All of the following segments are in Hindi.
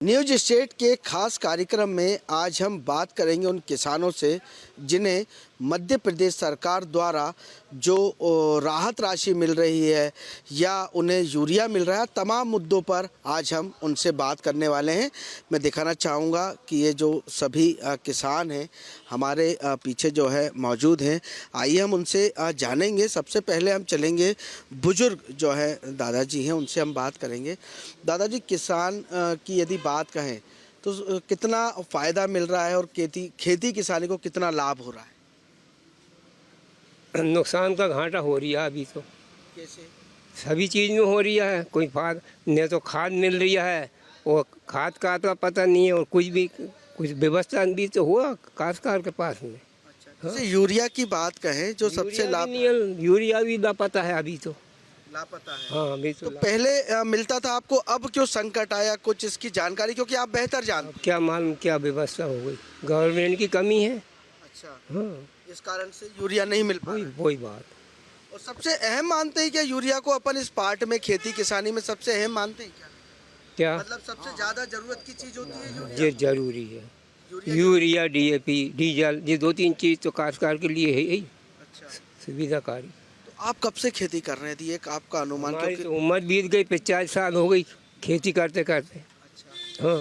न्यूज स्टेट के खास कार्यक्रम में आज हम बात करेंगे उन किसानों से जिन्हें मध्य प्रदेश सरकार द्वारा जो राहत राशि मिल रही है या उन्हें यूरिया मिल रहा है। तमाम मुद्दों पर आज हम उनसे बात करने वाले हैं। मैं दिखाना चाहूँगा कि ये जो सभी किसान हैं हमारे पीछे जो है मौजूद हैं। आइए हम उनसे जानेंगे। सबसे पहले हम चलेंगे बुजुर्ग जो है दादाजी हैं, उनसे हम बात करेंगे। दादाजी, किसान की यदि बात कहें तो कितना फ़ायदा मिल रहा है और खेती किसानी को कितना लाभ हो रहा है? नुकसान का घाटा हो रही है अभी तो। कैसे? सभी चीज़ में हो रही है। कोई न तो खाद मिल रही है और खाद का तो पता नहीं है, और कुछ व्यवस्था भी तो हुआ काश्तकार के पास में। जैसे यूरिया की बात कहें जो सबसे लाभ, यूरिया भी लापता है अभी तो। लापता है। हाँ, अभी तो पहले मिलता था आपको, अब क्यों संकट आया? कुछ इसकी जानकारी, क्योंकि आप बेहतर जानते हैं। क्या मालूम क्या व्यवस्था हो गई, गवर्नमेंट की कमी है। अच्छा, हाँ, इस कारण से यूरिया नहीं मिल पा रहा है। वही बात। और सबसे अहम मानते हैं क्या यूरिया को? अपन इस पार्ट में खेती किसानी में सबसे अहम मानते हैं क्या? मतलब सबसे ज्यादा जरूरत की चीज होती है यूरिया? ये जरूरी है। यूरिया, डीएपी, डीजल, ये 2-3 चीज़ तो काश्तकार के लिए है ही। अच्छा, सुविधाकारी। तो आप कब से खेती कर रहे थे? एक आपका अनुमान? हमारी तो उम्र बीत गई, 50 साल हो गई खेती करते करते। अच्छा, हाँ,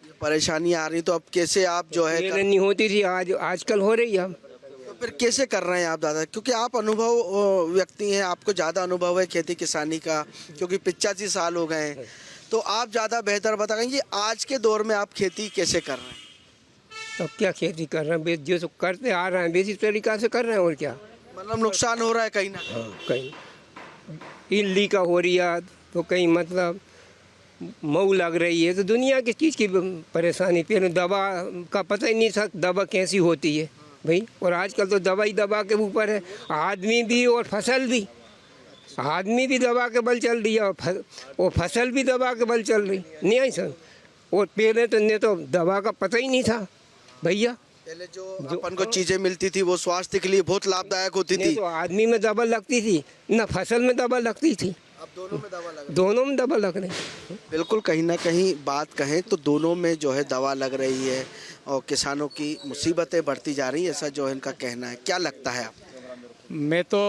ये परेशानी आ रही तो अब कैसे आप जो है पहले नहीं होती थी, आजकल हो रही है। तो फिर कैसे कर रहे हैं आप दादा? क्योंकि आप अनुभव व्यक्ति हैं, आपको ज़्यादा अनुभव है खेती किसानी का, क्योंकि 85 साल हो गए हैं। तो आप ज़्यादा बेहतर बताएंगे आज के दौर में आप खेती कैसे कर रहे हैं? अब क्या खेती कर रहे हैं, जो तो करते आ रहे हैं बेसिक तरीका से कर रहे हैं, और क्या। मतलब नुकसान हो रहा है कहीं ना? हाँ, कहीं इल्ली का हो रही है, तो कहीं मतलब मऊ लग रही है। तो दुनिया की चीज़ की परेशानी। फिर दवा का पता ही नहीं था दवा कैसी होती है भाई। और आजकल तो दवा के ऊपर है, आदमी भी और फसल भी। आदमी भी दवा के बल चल रही है और फसल भी दवा के बल चल रही, नहीं है सर। और पहले तो दवा का पता ही नहीं था भैया। पहले जो अपन को चीजें मिलती थी वो स्वास्थ्य के लिए बहुत लाभदायक होती थी। तो आदमी में दवा लगती थी ना, फसल में दवा लगती थी। अब दोनों में दवा लग दोनों में दवा लग रही। बिल्कुल, कहीं ना कहीं बात कहें तो दोनों में जो है दवा लग रही है और किसानों की मुसीबतें बढ़ती जा रही हैं, ऐसा जो है इनका कहना है। क्या लगता है आपको? मैं तो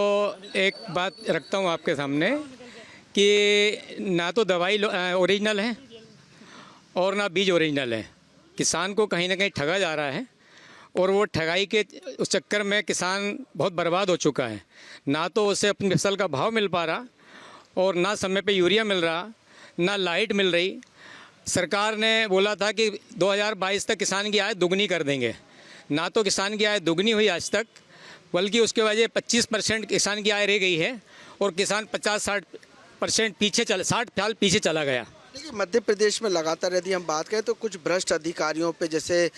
एक बात रखता हूँ आपके सामने कि ना तो दवाई ओरिजिनल है और ना बीज ओरिजिनल है। किसान को कहीं ना कहीं ठगा जा रहा है, और वो ठगाई के उस चक्कर में किसान बहुत बर्बाद हो चुका है। ना तो उसे अपनी फसल का भाव मिल पा रहा, और ना समय पे यूरिया मिल रहा, ना लाइट मिल रही। सरकार ने बोला था कि 2022 तक किसान की आय दुगनी कर देंगे। ना तो किसान की आय दुगनी हुई आज तक, बल्कि उसके वजह 25% किसान की आय रह गई है, और किसान 50-60% पीछे 60 साल पीछे चला गया। देखिए, मध्य प्रदेश में लगातार यदि हम बात करें तो कुछ भ्रष्ट अधिकारियों पे, जैसे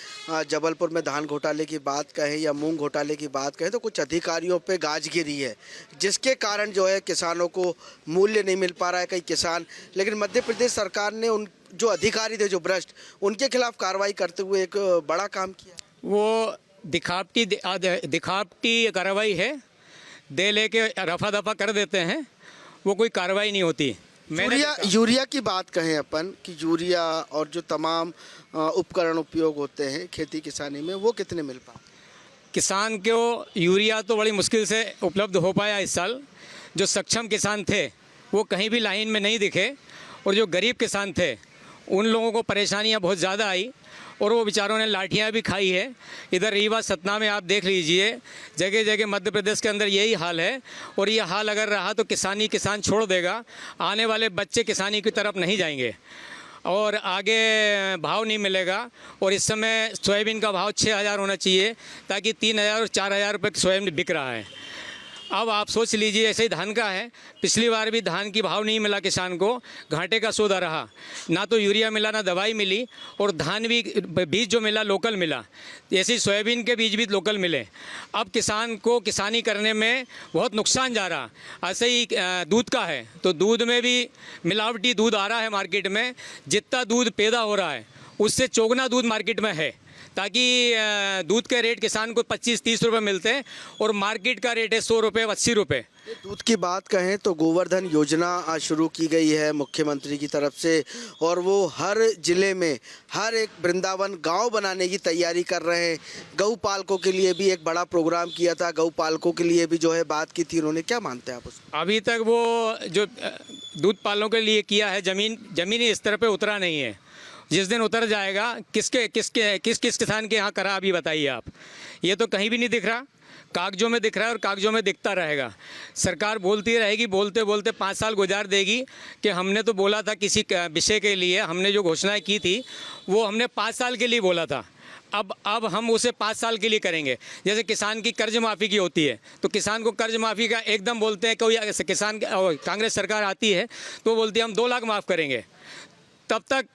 जबलपुर में धान घोटाले की बात कहें या मूंग घोटाले की बात कहें, तो कुछ अधिकारियों पे गाज गिरी है, जिसके कारण जो है किसानों को मूल्य नहीं मिल पा रहा है कई किसान। लेकिन मध्य प्रदेश सरकार ने उन जो अधिकारी थे जो भ्रष्ट, उनके खिलाफ कार्रवाई करते हुए एक बड़ा काम किया। वो दिखावटी कार्रवाई है, दे लेके रफा दफा कर देते हैं, वो कोई कार्रवाई नहीं होती। यूरिया की बात कहें अपन कि यूरिया और जो तमाम उपकरण उपयोग होते हैं खेती किसानी में, वो कितने मिल पाए? किसान को यूरिया तो बड़ी मुश्किल से उपलब्ध हो पाया इस साल। जो सक्षम किसान थे वो कहीं भी लाइन में नहीं दिखे, और जो गरीब किसान थे उन लोगों को परेशानियां बहुत ज़्यादा आई, और वो बेचारों ने लाठियां भी खाई है। इधर रीवा सतना में आप देख लीजिए, जगह जगह मध्य प्रदेश के अंदर यही हाल है। और ये हाल अगर रहा तो किसान छोड़ देगा। आने वाले बच्चे किसानी की तरफ नहीं जाएंगे, और आगे भाव नहीं मिलेगा। और इस समय सोयाबीन का भाव 6,000 होना चाहिए, ताकि 3,000 और 4,000 रुपये सोयाबीन बिक रहा है। अब आप सोच लीजिए, ऐसे ही धान का है। पिछली बार भी धान की भाव नहीं मिला किसान को, घाटे का सौदा रहा। ना तो यूरिया मिला, ना दवाई मिली, और धान भी बीज जो मिला लोकल मिला। ऐसे ही सोयाबीन के बीज भी लोकल मिले। अब किसान को किसानी करने में बहुत नुकसान जा रहा। ऐसे ही दूध का है, तो दूध में भी मिलावटी दूध आ रहा है मार्केट में। जितना दूध पैदा हो रहा है उससे चौगुना दूध मार्केट में है, ताकि दूध के रेट किसान को 25-30 रुपये मिलते हैं, और मार्केट का रेट है 100 रुपये 80 रुपये। दूध की बात कहें तो गोवर्धन योजना शुरू की गई है मुख्यमंत्री की तरफ से, और वो हर जिले में हर एक वृंदावन गांव बनाने की तैयारी कर रहे हैं। गौ पालकों के लिए भी एक बड़ा प्रोग्राम किया था, गौ पालकों के लिए भी जो है बात की थी उन्होंने। क्या मानते हैं आप उसको? अभी तक वो जो दूध पालों के लिए किया है, ज़मीनी स्तर पे उतरा नहीं है। जिस दिन उतर जाएगा, किस किसान के यहाँ करा, अभी बताइए आप। ये तो कहीं भी नहीं दिख रहा, कागजों में दिख रहा है और कागजों में दिखता रहेगा। सरकार बोलती रहेगी, बोलते बोलते 5 साल गुजार देगी कि हमने तो बोला था किसी विषय के लिए, हमने जो घोषणाएं की थी वो हमने 5 साल के लिए बोला था। अब हम उसे 5 साल के लिए करेंगे। जैसे किसान की कर्ज माफ़ी की होती है, तो किसान को कर्ज माफ़ी का एकदम बोलते हैं, कोई किसान कांग्रेस सरकार आती है तो बोलती है हम 2 लाख माफ़ करेंगे। तब तक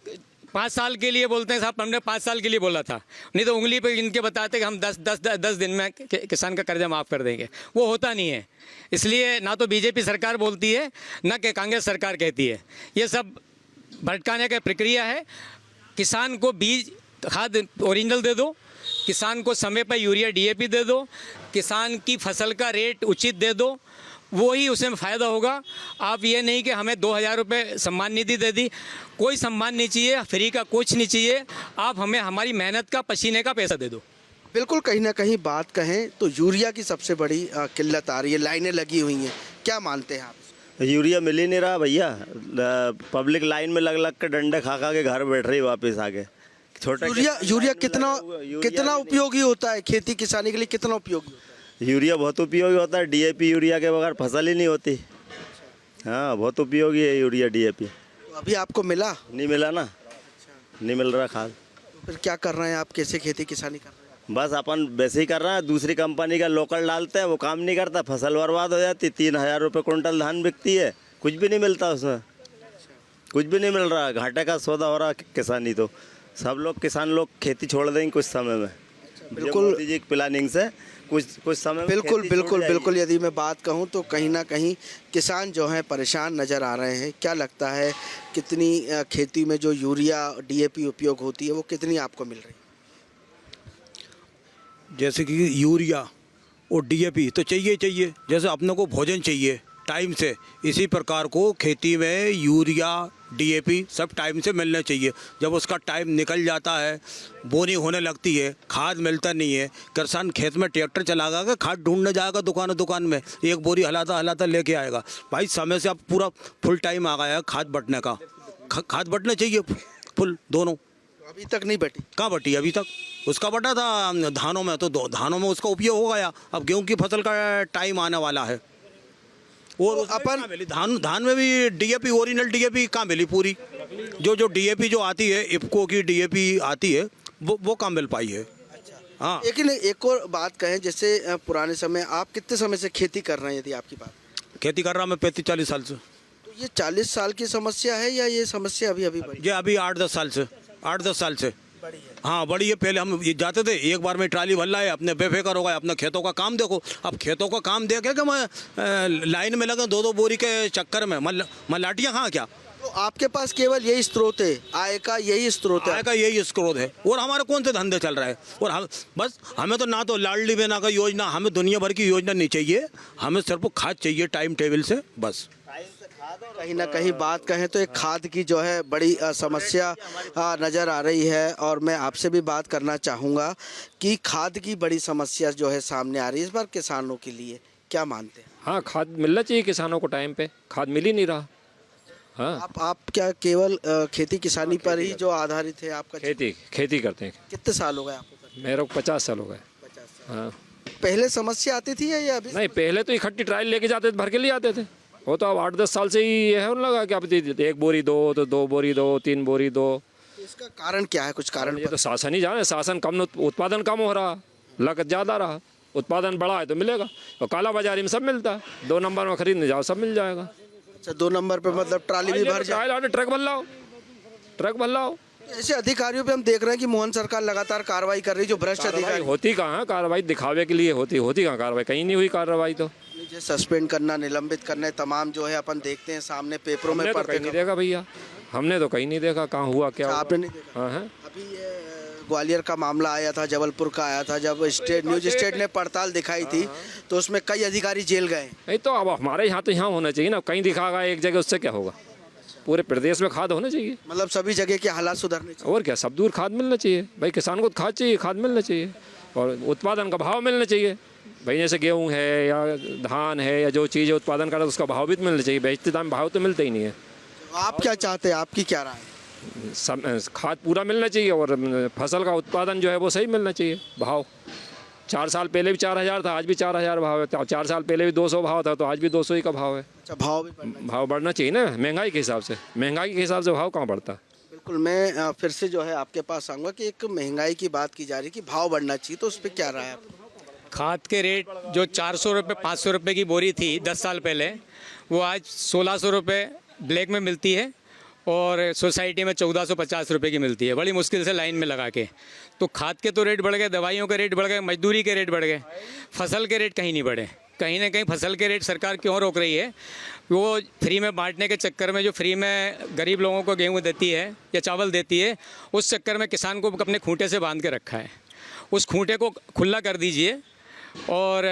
5 साल के लिए बोलते हैं, साहब हमने 5 साल के लिए बोला था। नहीं तो उंगली पे इनके बताते कि हम 10 दिन में किसान का कर्जा माफ़ कर देंगे। वो होता नहीं है। इसलिए ना तो बीजेपी सरकार बोलती है, ना कि कांग्रेस सरकार कहती है। ये सब भटकाने का प्रक्रिया है। किसान को बीज खाद ओरिजिनल दे दो, किसान को समय पर यूरिया DAP दे दो, किसान की फसल का रेट उचित दे दो, वो ही उसमें फ़ायदा होगा। आप ये नहीं कि हमें 2000 रुपये सम्मान निधि दे दी। कोई सम्मान नहीं चाहिए, फ्री का कुछ नहीं चाहिए। आप हमें हमारी मेहनत का, पसीने का पैसा दे दो। बिल्कुल, कहीं ना कहीं बात कहें तो यूरिया की सबसे बड़ी किल्लत आ रही है, लाइनें लगी हुई हैं। क्या मानते हैं आप? यूरिया मिल ही नहीं रहा भैया। पब्लिक लाइन में लग लग के डंडे खा खा के घर बैठ रही वापस आके। छोटा यूरिया कितना उपयोगी होता है खेती किसानी के लिए? कितना उपयोगी होता है? यूरिया बहुत उपयोगी होता है। DAP यूरिया के बगैर फसल ही नहीं होती। हाँ, बहुत उपयोगी है यूरिया DAP। तो अभी आपको मिला? नहीं मिला ना, नहीं मिल रहा खाद। तो फिर क्या कर रहे हैं आप? कैसे खेती किसानी कर रहे हैं? बस अपन वैसे ही कर रहे हैं। दूसरी कंपनी का लोकल डालते हैं, वो काम नहीं करता, फसल बर्बाद हो जाती। 3000 रुपये कुंटल धान बिकती है, कुछ भी नहीं मिलता उसमें, कुछ भी नहीं मिल रहा। घाटे का सौदा हो रहा किसानी। तो सब लोग किसान लोग खेती छोड़ देंगे कुछ समय में। बिल्कुल, मोदी जी की प्लानिंग से कुछ समय में बिल्कुल खेती बिल्कुल छोड़ जाएगी। बिल्कुल। यदि मैं बात कहूँ तो कहीं ना कहीं किसान जो हैं परेशान नज़र आ रहे हैं। क्या लगता है कितनी खेती में जो यूरिया DAP उपयोग होती है वो कितनी आपको मिल रही है? जैसे कि यूरिया और DAP तो चाहिए, जैसे अपने को भोजन चाहिए टाइम से, इसी प्रकार को खेती में यूरिया DAP सब टाइम से मिलना चाहिए। जब उसका टाइम निकल जाता है, बोनी होने लगती है, खाद मिलता नहीं है, किसान खेत में ट्रैक्टर चलाएगा, खाद ढूंढने जाएगा दुकान में, एक बोरी हलाता लेके आएगा। भाई समय से अब पूरा फुल टाइम आ गया है खाद बटने का। खाद बटना चाहिए फुल दोनों। अभी तक नहीं बटी? कहाँ बटी अभी तक? उसका बटा था धानों में, तो धानों में उसका उपयोग हो गया। अब गेहूं की फसल का टाइम आने वाला है। और अपन धान में भी DAP ओरिजिनल DAP कहाँ मिली पूरी? जो DAP जो आती है, इफ्को की DAP आती है, वो कहाँ मिल पाई है। हाँ, लेकिन एक और बात कहें, जैसे पुराने समय, आप कितने समय से खेती कर रहे हैं यदि आपकी बात? खेती कर रहा मैं 35-40 साल से। तो ये 40 साल की समस्या है या ये समस्या अभी बढ़ी? ये अभी 8-10 साल से बड़ी है। हाँ, बड़ी है। पहले हम ये जाते थे, एक बार में ट्राली भर लाए, अपने बेफिक्र हो गए, अपने खेतों का काम देखो। अब खेतों का काम देखे कि मैं लाइन में लगा 2-2 बोरी के चक्कर में, मलाटियाँ कहाँ क्या। तो आपके पास केवल यही स्रोत है, आय का यही स्रोत है? आय का यही स्रोत है। और हमारे कौन से धंधे चल रहा है? और हम बस, हमें तो ना तो लाडली बहना का योजना, हमें दुनिया भर की योजना नहीं चाहिए। हमें सिर्फ खाद चाहिए टाइम टेबल से, बस। कहीं ना कहीं बात कहें तो एक खाद की जो है बड़ी समस्या नज़र आ रही है। और मैं आपसे भी बात करना चाहूँगा कि खाद की बड़ी समस्या जो है सामने आ रही है इस बार किसानों के लिए। क्या मानते हैं? हाँ, खाद मिलना चाहिए किसानों को टाइम पे। खाद मिल ही नहीं रहा। हाँ, आप क्या केवल खेती किसानी पर ही जो आधारित है आपका? खेती करते हैं। कितने साल हो गए आपको? मेरे को 50 साल हो गए। 50 साल। हाँ, पहले समस्या आती थी या अभी? नहीं, पहले तो इकट्ठी ट्रायल लेके जाते थे, भर के लिए आते थे। वो तो अब 8-10 साल से ही है उन लगा कि अब 1 बोरी दो, तो 2 बोरी दो, 3 बोरी दो। इसका कारण क्या है? कुछ कारण ये तो शासन ही जाने। शासन कम, उत्पादन कम हो रहा, लागत ज़्यादा रहा। उत्पादन बढ़ा है तो मिलेगा, और काला बाजारी में सब मिलता है। 2 नंबर में खरीदने जाओ सब मिल जाएगा। अच्छा, 2 नंबर पे मतलब ट्राली भी भर जाए। ट्रक भर लाओ। ऐसे अधिकारियों पे हम देख रहे हैं कि मोहन सरकार लगातार कार्रवाई कर रही है, जो भ्रष्ट अधिकारी। होती कहाँ कार्रवाई? दिखावे के लिए होती कहाँ कार्रवाई? कहीं नहीं हुई कार्रवाई। तो सस्पेंड करना, निलंबित करना, तमाम जो है अपन देखते हैं सामने पेपरों में पढ़ते नहीं देखा भैया, हमने तो कहीं नहीं देखा। कहाँ हुआ क्या? आपने नहीं देखा? हाँ। अभी ग्वालियर का मामला आया था, जबलपुर का आया था, जब न्यूज स्टेट ने पड़ताल दिखाई थी तो उसमें कई अधिकारी जेल गए। नहीं तो अब हमारे यहाँ तो यहाँ होना चाहिए ना, कहीं दिखागा एक जगह, उससे क्या होगा? पूरे प्रदेश में खाद होना चाहिए। मतलब सभी जगह के हालात सुधरने चाहिए। और क्या, सब दूर खाद मिलना चाहिए भाई, किसान को खाद चाहिए, खाद मिलना चाहिए, और उत्पादन का भाव मिलना चाहिए भाई। जैसे गेहूं है या धान है या जो चीज़ उत्पादन कर रहा है उसका भाव भी तो मिलना चाहिए, बेचते दाम भाव तो मिलता ही नहीं है। आप क्या चाहते हैं, आपकी क्या राय है? खाद पूरा मिलना चाहिए और फसल का उत्पादन जो है वो सही मिलना चाहिए। भाव 4 साल पहले भी 4000 था, आज भी 4000 भाव है। 4 साल पहले भी 200 भाव था, तो आज भी 200 ही का भाव है। अच्छा, भाव भी बढ़ना भाव बढ़ना चाहिए ना, महंगाई के हिसाब से। महंगाई के हिसाब से भाव कहाँ बढ़ता? बिल्कुल। मैं फिर से जो है आपके पास आऊँगा कि एक महंगाई की बात की जा रही है कि भाव बढ़ना चाहिए, तो उस पर क्या राय है आपकी? खाद के रेट जो 400 रुपये 500 रुपये की बोरी थी 10 साल पहले, वो आज 1600 रुपये ब्लैक में मिलती है और सोसाइटी में 1450 रुपये की मिलती है, बड़ी मुश्किल से लाइन में लगा के। तो खाद के तो रेट बढ़ गए, दवाइयों के रेट बढ़ गए, मजदूरी के रेट बढ़ गए, फसल के रेट कहीं नहीं बढ़े। कहीं ना कहीं फसल के रेट सरकार क्यों रोक रही है? वो फ्री में बांटने के चक्कर में, जो फ्री में गरीब लोगों को गेहूँ देती है या चावल देती है, उस चक्कर में किसान को अपने खूंटे से बांध के रखा है। उस खूंटे को खुला कर दीजिए और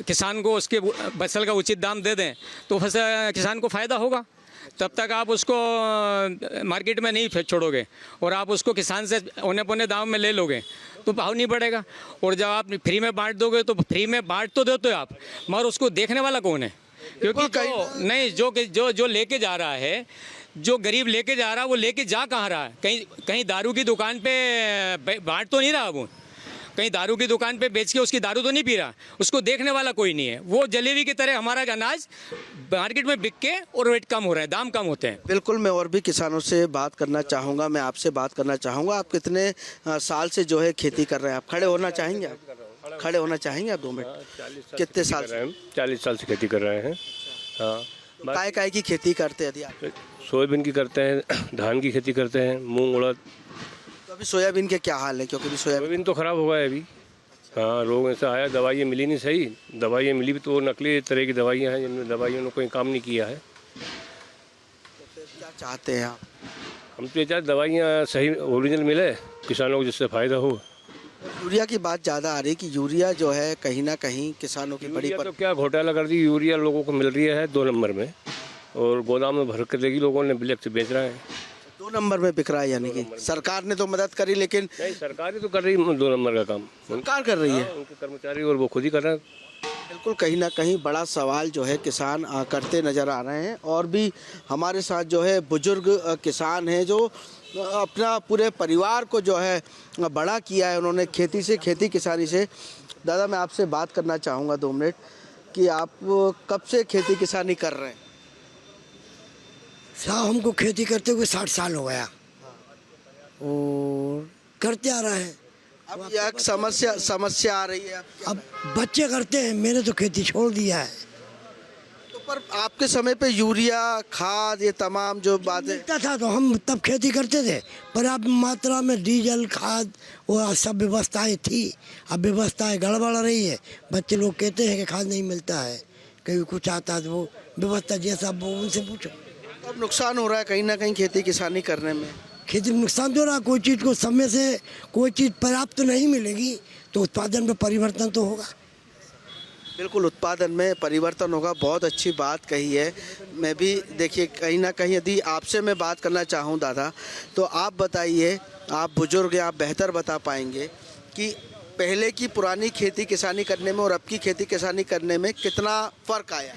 किसान को उसके फसल का उचित दाम दे दें, तो किसान को फ़ायदा होगा। तब तक आप उसको मार्केट में नहीं छोड़ोगे और आप उसको किसान से औने पौने दाम में ले लोगे तो भाव नहीं बढ़ेगा। और जब आप फ्री में बांट दोगे तो फ्री में बांट तो देते हो आप, मगर उसको देखने वाला कौन है? क्योंकि जो लेके जा रहा है, जो गरीब लेके जा रहा है, वो लेके जा कहाँ रहा है? कहीं दारू की दुकान पे बांट तो नहीं रहा वो, कहीं दारू की दुकान पे बेच के उसकी दारू तो नहीं पी रहा, उसको देखने वाला कोई नहीं है। वो जलेबी की तरह हमारा अनाज मार्केट में बिक के और रेट कम हो रहा है, दाम कम होते हैं। बिल्कुल। मैं और भी किसानों से बात करना चाहूँगा, मैं आपसे बात करना चाहूँगा। आप कितने साल से जो है खेती कर रहे हैं? आप खड़े होना चाहेंगे? आप खड़े होना चाहेंगे? आप 2 मिनट। कितने साल से? 40 साल से खेती कर रहे हैं। हाँ, काय की खेती करते हैं? यदि आप सोयाबीन की करते हैं, धान की खेती करते हैं, मूंग उड़द। तो अभी सोयाबीन के क्या हाल है? क्योंकि अभी सोयाबीन तो ख़राब हो गया है अभी। हाँ, रोग ऐसा आया, दवाइयाँ मिली नहीं सही, दवाइयाँ मिली भी तो नकली तरह की दवाइयाँ हैं जिनमें दवाइयों ने कोई काम नहीं किया है। तो फिर क्या चाहते हैं आप? हम तो ये चाहते दवाइयाँ सही ओरिजिनल मिले किसानों को, जिससे फ़ायदा हो। यूरिया की बात ज़्यादा आ रही कि यूरिया जो है कहीं ना कहीं किसानों की बड़ी तो क्या घोटाला कर दी, यूरिया लोगों को मिल रही है 2 नंबर में और गोदाम में भर कर देगी, लोगों ने ब्लैक से बेच रहे हैं। 2 नंबर में बिक रहा है, यानी कि सरकार ने तो मदद करी, लेकिन नहीं, सरकार ही तो कर रही है 2 नंबर का काम। सरकार कर रही है, उनके कर्मचारी और वो खुद ही कर रहे हैं। बिल्कुल। कहीं ना कहीं बड़ा सवाल जो है किसान करते नज़र आ रहे हैं। और भी हमारे साथ जो है बुजुर्ग किसान हैं जो अपना पूरे परिवार को जो है बड़ा किया है उन्होंने खेती से, खेती किसानी से। दादा, मैं आपसे बात करना चाहूँगा 2 मिनट कि आप कब से खेती किसानी कर रहे हैं? साहब, हमको खेती करते हुए 60 साल हो गया और करते आ रहे हैं। अब यह एक समस्या आ रही है। अब बच्चे करते हैं, मैंने तो खेती छोड़ दिया है। तो पर आपके समय पे यूरिया, खाद, ये तमाम जो बातें मिलता था तो हम तब खेती करते थे, पर्याप्त मात्रा में डीजल, खाद और सब व्यवस्थाएं थी। अब व्यवस्थाएं गड़बड़ रही है। बच्चे लोग कहते हैं कि खाद नहीं मिलता है, कभी कुछ आता है तो वो व्यवस्था जैसा वो उनसे पूछो। अब नुकसान हो रहा है कहीं ना कहीं खेती किसानी करने में। खेती में नुकसान तो हो रहा है, कोई चीज़ को समय से कोई चीज़ पर्याप्त नहीं मिलेगी तो उत्पादन में परिवर्तन तो होगा। बिल्कुल, उत्पादन में परिवर्तन होगा, बहुत अच्छी बात कही है। मैं भी देखिए कहीं ना कहीं यदि आपसे मैं बात करना चाहूँ दादा, तो आप बताइए, आप बुजुर्ग हैं, आप बेहतर बता पाएंगे कि पहले की पुरानी खेती किसानी करने में और अब की खेती किसानी करने में कितना फ़र्क आया?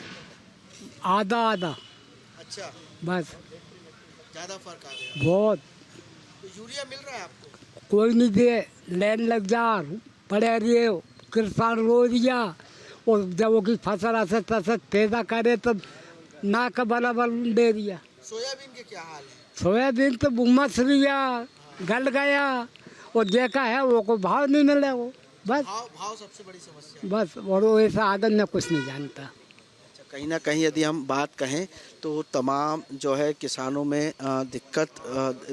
आधा आधा। अच्छा, बस ज़्यादा फ़र्क आ गया। बहुत। तो यूरिया मिल रहा है आपको? कोई नहीं दे, लाइन लग जा, पड़े रहे किसान रो दिया और जब वो की फसल असत असत पैदा करे तब ना का बराबर दे दिया। सोयाबीन के क्या हाल है? सोयाबीन तो मस लिया, गल गया और देखा है वो को भाव नहीं मिले वो, बस भाव सबसे बड़ी समस्या। बस, और वो ऐसा आदत में कुछ नहीं जानता। कहीं ना कहीं यदि हम बात कहें तो तमाम जो है किसानों में दिक्कत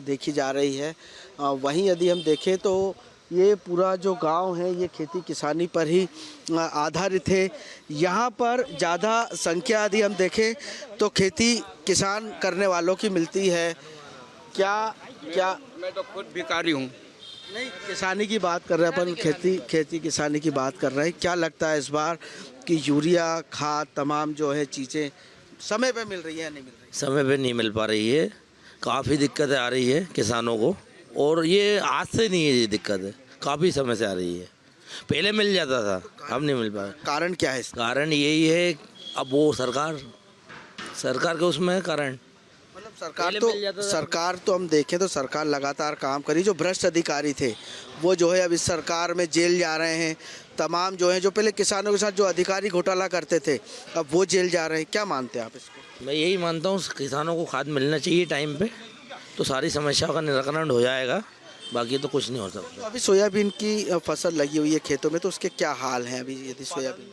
देखी जा रही है। वहीं यदि हम देखें तो ये पूरा जो गांव है ये खेती किसानी पर ही आधारित है। यहाँ पर ज़्यादा संख्या यदि हम देखें तो खेती किसान करने वालों की मिलती है। क्या मैं तो खुद भिखारी हूँ। नहीं, किसानी की बात कर रहे हैं अपन, खेती किसानी की बात कर रहे हैं। क्या लगता है इस बार कि यूरिया खाद तमाम जो है चीज़ें समय पे मिल रही है या नहीं मिल रही? समय पे नहीं मिल पा रही है, काफ़ी दिक्कतें आ रही है किसानों को। और ये आज से नहीं है, ये दिक्कत है काफ़ी समय से आ रही है। पहले मिल जाता था, अब नहीं मिल पा रहा। कारण क्या है इसका? कारण यही है, अब वो सरकार के उसमें है कारण। मतलब पहले मिल जाता था। सरकार तो हम देखें तो सरकार लगातार काम करी। जो भ्रष्ट अधिकारी थे वो जो है अब इस सरकार में जेल जा रहे हैं। तमाम जो है जो पहले किसानों के साथ जो अधिकारी घोटाला करते थे अब वो जेल जा रहे हैं। क्या मानते हैं आप इसको? मैं यही मानता हूँ किसानों को खाद मिलना चाहिए टाइम पे, तो सारी समस्याओं का निराकरण हो जाएगा, बाकी तो कुछ नहीं हो सकता। तो अभी सोयाबीन की फसल लगी हुई है खेतों में, तो उसके क्या हाल हैं अभी? यदि सोयाबीन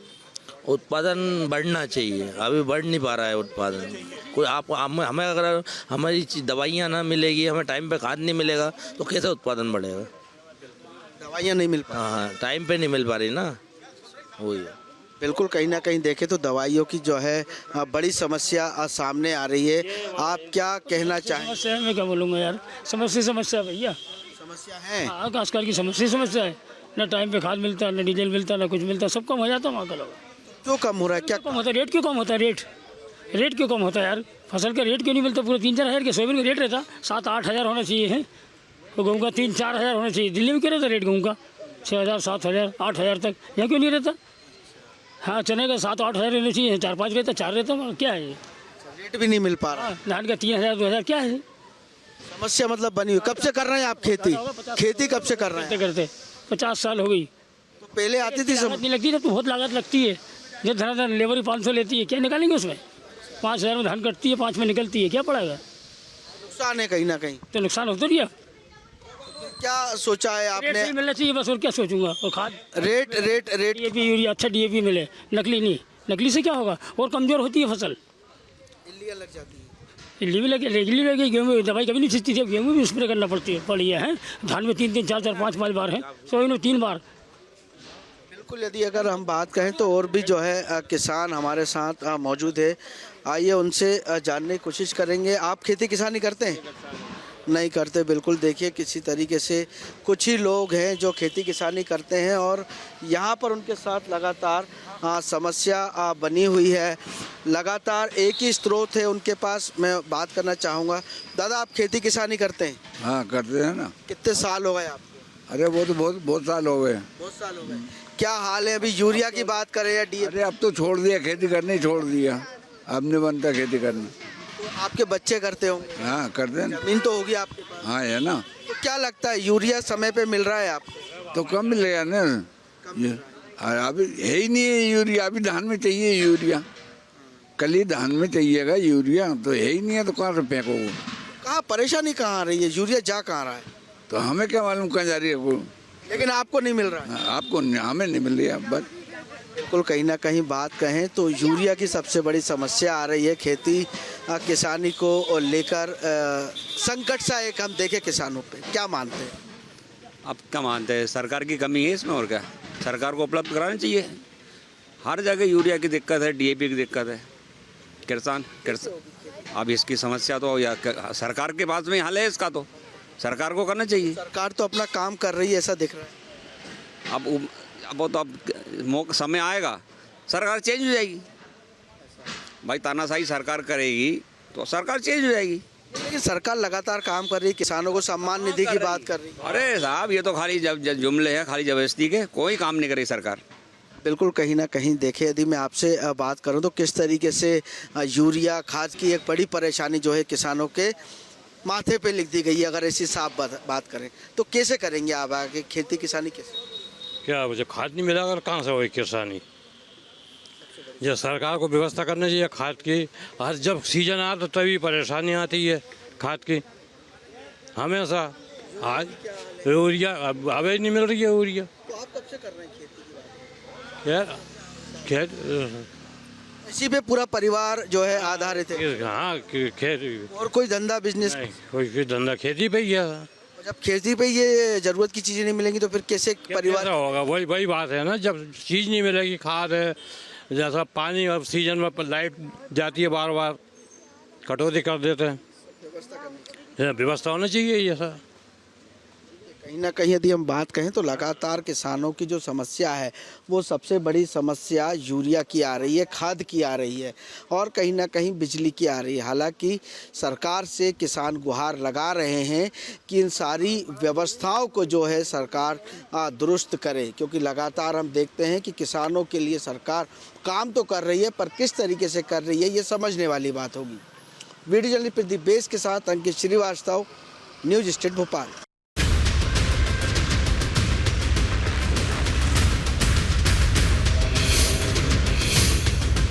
उत्पादन बढ़ना चाहिए, अभी बढ़ नहीं पा रहा है उत्पादन। कोई हमें अगर हमारी दवाइयाँ ना मिलेगी, हमें टाइम पे खाद नहीं मिलेगा, तो कैसे उत्पादन बढ़ेगा? दवाइयाँ नहीं मिल पा हाँ, टाइम पे नहीं मिल पा रही ना, वही है। बिल्कुल, कहीं ना कहीं देखें तो दवाइयों की जो है बड़ी समस्या सामने आ रही है। आप क्या कहना चाहें? समस्या मैं क्या बोलूँगा यार, समस्या भैया, समस्या है। हाँ, आजकल की समस्या है। ना टाइम पे खाद मिलता, ना डीजल मिलता, ना कुछ मिलता, सब कम हो जाता है वहाँ का। क्यों कम हो रहा है? क्या कम होता है? रेट क्यों कम होता है? रेट क्यों कम होता है यार? फसल का रेट क्यों नहीं मिलता? पूरे 3-4 हज़ार के सोयाबीन का रेट रहता, 7-8 हज़ार होना चाहिए है। तो गेहूँ का 3-4 हज़ार होना चाहिए। दिल्ली में क्यों रहता रेट गेहूँ का 6 हज़ार, 7 हज़ार, 8 हज़ार तक? यहाँ क्यों नहीं रहता? हाँ, चने का 7-8 हज़ार रहना चाहिए, 4-5 रहता, 4 रहता, क्या है ये? रेट भी नहीं मिल पा रहा? हाँ, धान का 3 हज़ार, 2 हज़ार, क्या है? समस्या मतलब बनी हुई। कब से कर रहे हैं आप खेती कब से कर रहे हैं? करते 50 साल हो गई। तो पहले आती थी लागत नहीं लगती, जब तो बहुत लागत लगती है। जब धनाधन लेबर ही 500 लेती है, क्या निकालेंगे उसमें? 5 हज़ार में धान कटती है, 5 में निकलती है, क्या पड़ेगा? नुकसान है कहीं ना कहीं। तो नुकसान होता नहीं है। क्या सोचा है रेट आपने? सही मिलना चाहिए बस, और क्या सोचूंगा। और खाद रेट डीएपी यूरिया, अच्छा डीएपी मिले, नकली नहीं। नकली से क्या होगा? और कमज़ोर होती है फसल, इल्लियाँ लग जाती है। इल्ली भी लगी, गेहूँ में दवाई कभी नहीं छिड़ती थी, गेहूँ में भी स्प्रे करना पड़ी है। धान में 3-3, 4-4, 5-5 बार है, सोयाबीन में 3 बार। बिल्कुल, यदि अगर हम बात करें तो और भी जो है किसान हमारे साथ मौजूद है। आइए उनसे जानने की कोशिश करेंगे। आप खेती किसानी करते हैं? नहीं करते। बिल्कुल, देखिए किसी तरीके से कुछ ही लोग हैं जो खेती किसानी करते हैं और यहाँ पर उनके साथ लगातार समस्या बनी हुई है। लगातार एक ही स्रोत है उनके पास। मैं बात करना चाहूँगा। दादा, आप खेती किसानी करते हैं? हाँ, करते हैं ना। कितने साल हो गए आपको? अरे वो तो बहुत साल हो गए। बहुत साल हो गए। क्या हाल है अभी? यूरिया की बात करें या डीएपी? अरे अब तो छोड़ दिया, खेती करनी छोड़ दिया, अब नहीं बनता खेती करना। तो आपके बच्चे करते होंगे? हाँ, करते हैं। जमीन तो होगी आपके पास? हाँ, है ना। तो क्या लगता है यूरिया समय पे मिल रहा है आपको? तो कम मिलेगा ना ये। अभी है ही नहीं है यूरिया, अभी धान में चाहिए यूरिया, कल ही धान में चाहिएगा यूरिया, तो है ही नहीं है, तो कहाँ से फेंकोगे? कहाँ परेशानी कहाँ आ रही है? यूरिया जा कहाँ रहा है? तो हमें क्या मालूम कहाँ जा रही है वो। लेकिन आपको नहीं मिल रहा है? आपको हमें नहीं मिल रही है बस। बिल्कुल, कहीं ना कहीं बात कहें तो यूरिया की सबसे बड़ी समस्या आ रही है खेती किसानी को लेकर। संकट सा एक हम देखें किसानों पे, क्या मानते हैं? अब क्या मानते हैं, सरकार की कमी है इसमें, और क्या? सरकार को उपलब्ध कराना चाहिए। हर जगह यूरिया की दिक्कत है, डीएपी की दिक्कत है। किसान अब इसकी समस्या तो या सरकार के पास में हल है इसका, तो सरकार को करना चाहिए। सरकार तो अपना काम कर रही है ऐसा दिख रहा है। अब वो तो अब समय आएगा, सरकार चेंज हो जाएगी। भाई तानाशाही सरकार करेगी तो सरकार चेंज हो जाएगी। लेकिन सरकार लगातार काम कर रही है, किसानों को सम्मान निधि की बात कर रही है। अरे साहब, ये तो खाली जुमले हैं, खाली जबरदस्ती के, कोई काम नहीं करी सरकार। बिल्कुल, कहीं ना कहीं देखें यदि मैं आपसे बात करूं तो किस तरीके से यूरिया खाद की एक बड़ी परेशानी जो है किसानों के माथे पे लिख दी गई है। अगर ऐसी साफ बात करें तो कैसे करेंगे आप आगे खेती किसानी? कैसे क्या जब खाद नहीं मिला अगर कहाँ से होगी किसानी? जब सरकार को व्यवस्था करनी चाहिए खाद की। हर जब सीजन आता तो तभी परेशानी आती है खाद की हमेशा। आज यूरिया अब नहीं मिल रही है यूरिया। तो आप कब से कर रहे हैं खेती की बात? क्या खेत इसी पे पूरा परिवार जो है आधारित है? हाँ, खेत और कोई धंधा बिजनेस? कोई धंधा खेती पे ही है। जब खेती पे ये जरूरत की चीजें नहीं मिलेंगी तो फिर कैसे परिवार होगा? वही बात है ना, जब चीज़ नहीं मिलेगी, खाद है, जैसा पानी अब सीजन में लाइट जाती है, बार बार कटौती कर देते हैं। व्यवस्था होना चाहिए ये सर। कहीं ना कहीं यदि हम बात कहें तो लगातार किसानों की जो समस्या है वो सबसे बड़ी समस्या यूरिया की आ रही है, खाद की आ रही है और कहीं ना कहीं बिजली की आ रही है। हालांकि सरकार से किसान गुहार लगा रहे हैं कि इन सारी व्यवस्थाओं को जो है सरकार दुरुस्त करे, क्योंकि लगातार हम देखते हैं कि किसानों के लिए सरकार काम तो कर रही है पर किस तरीके से कर रही है ये समझने वाली बात होगी। वीडियो जर्नलिस्ट प्रदीप बेस के साथ अंकित श्रीवास्तव, न्यूज़ स्टेट भोपाल।